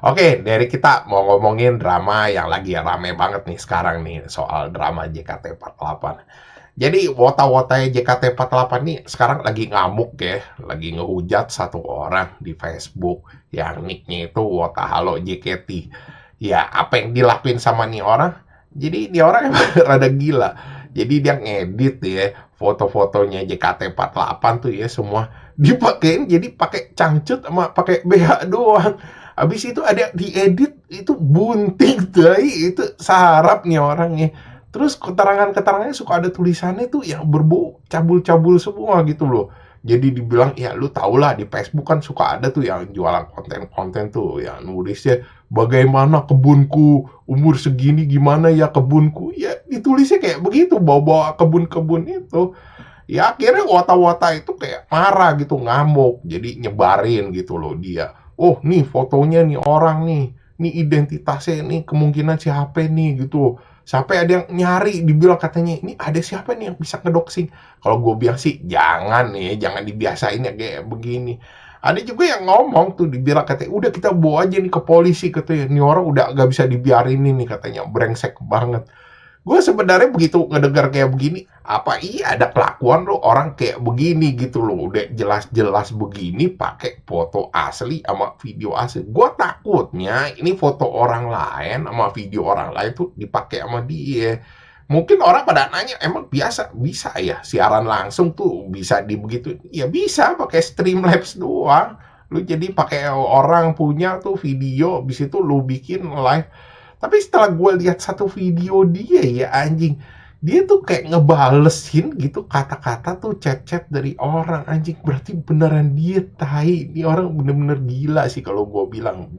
Oke, dari kita mau ngomongin drama yang lagi rame banget nih sekarang nih, soal drama JKT48. Jadi wota-wotanya JKT48 nih sekarang lagi ngamuk ya, lagi ngehujat satu orang di Facebook yang nick-nya itu Wota Halo JKT. Ya, apa yang dilakuin sama nih orang? Jadi dia orang emang rada gila. Jadi dia ngedit ya foto-fotonya JKT48 tuh ya semua dipakein jadi pakai cangcut sama pakai BH doang. Habis itu ada diedit itu bunting tai, itu sarap nih orangnya. Terus keterangan-keterangannya suka ada tulisannya tuh yang berbau cabul-cabul semua gitu loh. Jadi dibilang, ya lu tau lah di Facebook kan suka ada tuh yang jualan konten-konten tuh yang nulisnya bagaimana kebunku umur segini gimana ya kebunku. Ya ditulisnya kayak begitu bawa-bawa kebun-kebun itu. Ya akhirnya wata-wata itu kayak marah gitu, ngamuk, jadi nyebarin gitu loh dia. Oh nih fotonya nih orang nih identitasnya nih kemungkinan siapa nih gitu. Sampai ada yang nyari, dibilang katanya ini ada siapa nih yang bisa ngedoxing. Kalau gue bilang sih jangan nih, jangan dibiasain ya kayak begini. Ada juga yang ngomong tuh dibilang katanya udah kita bawa aja nih ke polisi katanya. Nih orang udah gak bisa dibiarin nih katanya, brengsek banget. Gue sebenarnya begitu ngedengar kayak begini, apa iya ada kelakuan lo orang kayak begini gitu loh, udah jelas-jelas begini pakai foto asli sama video asli. Gue takutnya ini foto orang lain sama video orang lain tuh dipakai sama dia. Mungkin orang pada nanya, emang biasa bisa ya siaran langsung tuh bisa dibegitu? Ya bisa pakai Streamlabs doang. Lu jadi pakai orang punya tuh video, habis itu lu bikin live. Tapi setelah gue lihat satu video dia ya anjing, dia tuh kayak ngebalesin gitu kata-kata tuh chat-chat dari orang anjing. Berarti beneran dia tai. Ini orang bener-bener gila sih kalau gue bilang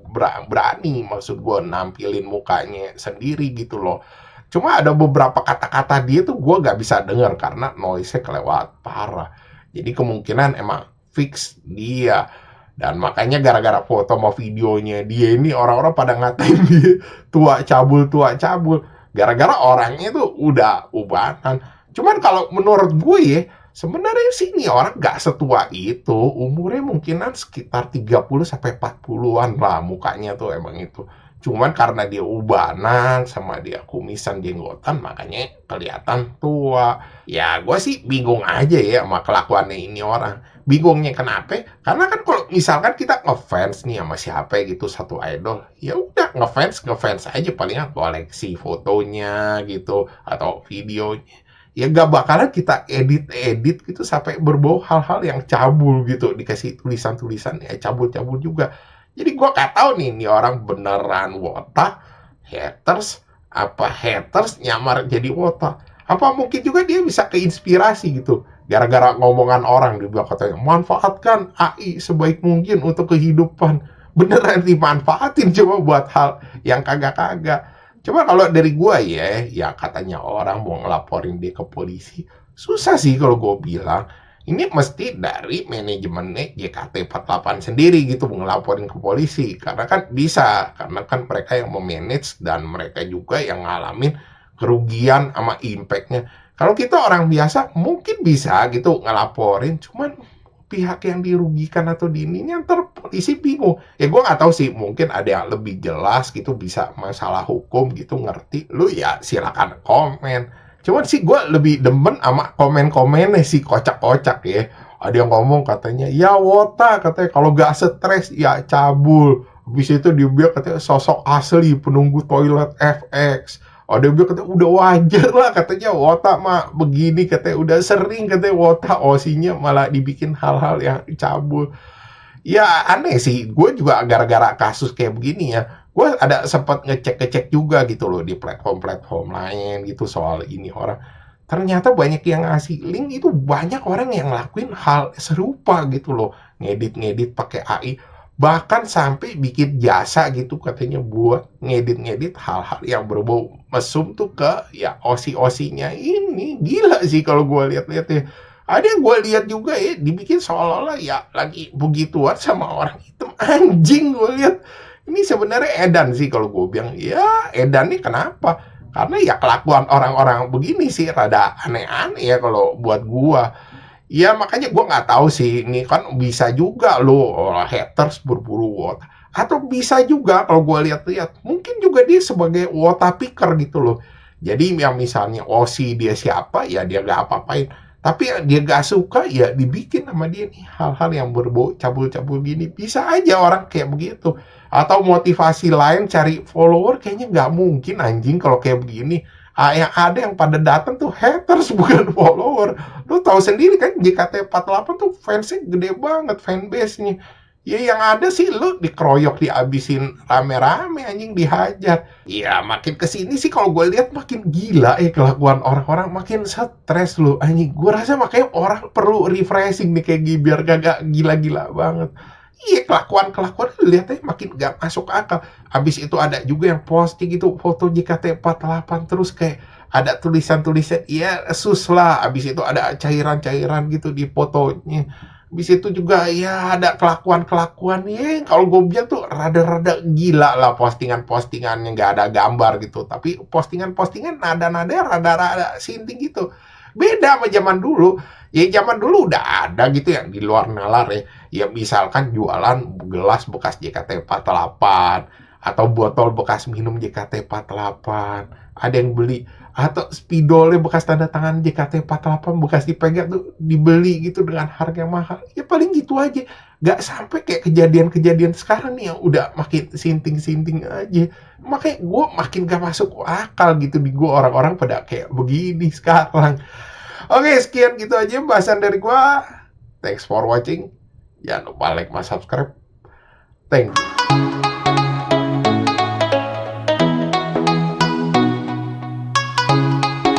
berani maksud gue nampilin mukanya sendiri gitu loh. Cuma ada beberapa kata-kata dia tuh gue gak bisa denger karena noise-nya kelewat parah. Jadi kemungkinan emang fix dia. Dan makanya gara-gara foto sama videonya dia ini orang-orang pada ngatain dia tua cabul. Gara-gara orangnya tuh udah ubanan. Cuman kalau menurut gue ya, sebenarnya sih ini orang gak setua itu. Umurnya mungkinan sekitar 30 sampai 40-an lah mukanya tuh emang itu. Cuman karena dia ubanan sama dia kumisan jenggotan makanya kelihatan tua. Ya gue sih bingung aja ya sama kelakuannya ini orang. Bingungnya kenapa? Karena kan kalau misalkan kita ngefans nih sama siapa gitu satu idol, ya udah ngefans aja palingan koleksi fotonya gitu atau videonya. Ya gak bakalan kita edit gitu sampai berbau hal-hal yang cabul gitu dikasih tulisan-tulisan ya cabul-cabul juga. Jadi gua gak tahu nih orang beneran wota, haters nyamar jadi wota. Apa mungkin juga dia bisa keinspirasi gitu. Gara-gara ngomongan orang dia bilang katanya manfaatkan AI sebaik mungkin untuk kehidupan. Beneran dimanfaatin cuma buat hal yang kagak-kagak. Coba kalau dari gua ya katanya orang mau ngelaporin dia ke polisi. Susah sih kalau gua bilang. Ini mesti dari manajemen JKT48 sendiri gitu ngelaporin ke polisi. Karena kan bisa, karena kan mereka yang memanage dan mereka juga yang ngalamin kerugian sama impact-nya. Kalau kita orang biasa mungkin bisa gitu ngelaporin, cuman pihak yang dirugikan atau diininya ntar polisi bingung. Ya gue nggak tahu sih, mungkin ada yang lebih jelas gitu bisa masalah hukum gitu ngerti. Lu ya silakan komen. Cuman sih gue lebih demen sama komen-komennya sih kocak-kocak ya. Ada yang ngomong katanya, ya wota katanya kalau gak stres ya cabul. Habis itu dia bilang katanya sosok asli penunggu toilet FX. Oh dia bilang katanya udah wajar lah katanya wota mah begini katanya udah sering katanya wota osinya malah dibikin hal-hal yang cabul. Ya aneh sih, gue juga gara-gara kasus kayak begini ya, gue ada sempat ngecek-ngecek juga gitu loh di platform-platform lain gitu soal ini orang. Ternyata banyak yang ngasih link itu banyak orang yang ngelakuin hal serupa gitu loh, ngedit-ngedit pakai AI. Bahkan sampai bikin jasa gitu katanya buat ngedit-ngedit hal-hal yang berbau mesum tuh ke ya osi-osinya ini. Gila sih kalau gue lihat-lihat ya. Ada yang gue lihat juga ya dibikin seolah-olah ya lagi begituan sama orang hitam anjing gue lihat. Ini sebenarnya edan sih kalau gue bilang ya edan nih kenapa? Karena ya kelakuan orang-orang begini sih rada aneh-aneh ya kalau buat gue. Ya makanya gue nggak tahu sih ini kan bisa juga lo haters berburu wota. Atau bisa juga kalau gue lihat-lihat, mungkin juga dia sebagai wota picker gitu loh. Jadi yang misalnya Osi dia siapa, ya dia nggak apa-apain. Tapi yang dia nggak suka, ya dibikin sama dia nih hal-hal yang berbau cabul-cabul gini. Bisa aja orang kayak begitu. Atau motivasi lain cari follower kayaknya nggak mungkin anjing kalau kayak begini. Yang ada yang pada datang tuh haters bukan follower. Lu tahu sendiri kan JKT48 tuh fansnya gede banget fanbase-nya. Ya yang ada sih lu dikeroyok, dihabisin rame-rame anjing, dihajar. Ya makin kesini sih kalau gue lihat makin gila ya kelakuan orang-orang, makin stres lu anjing. Gue rasa makanya orang perlu refreshing nih kayak gini biar gak gila-gila banget. Iya kelakuan-kelakuan lihat aja makin gak masuk akal. Habis itu ada juga yang posting itu foto JKT48 terus kayak ada tulisan-tulisan iya sus lah. Habis itu ada cairan-cairan gitu di fotonya. Habis itu juga ya ada kelakuan-kelakuan ya kalau gue bilang tuh rada-rada gila lah postingan-postingannya nggak ada gambar gitu. Tapi postingan-postingan nada-nadanya rada-rada sinting gitu. Beda sama zaman dulu. Ya zaman dulu udah ada gitu yang di luar nalar ya. Ya misalkan jualan gelas bekas JKT48 atau botol bekas minum JKT48. Ada yang beli atau spidolnya bekas tanda tangan JKT48 bekas dipegang tuh dibeli gitu dengan harga yang mahal. Ya paling gitu aja. Nggak sampai kayak kejadian-kejadian sekarang nih yang udah makin sinting-sinting aja. Makanya gue makin gak masuk akal gitu di gue orang-orang pada kayak begini sekarang. Oke, sekian gitu aja bahasan dari gue. Thanks for watching. Jangan lupa like, subscribe. Thank you.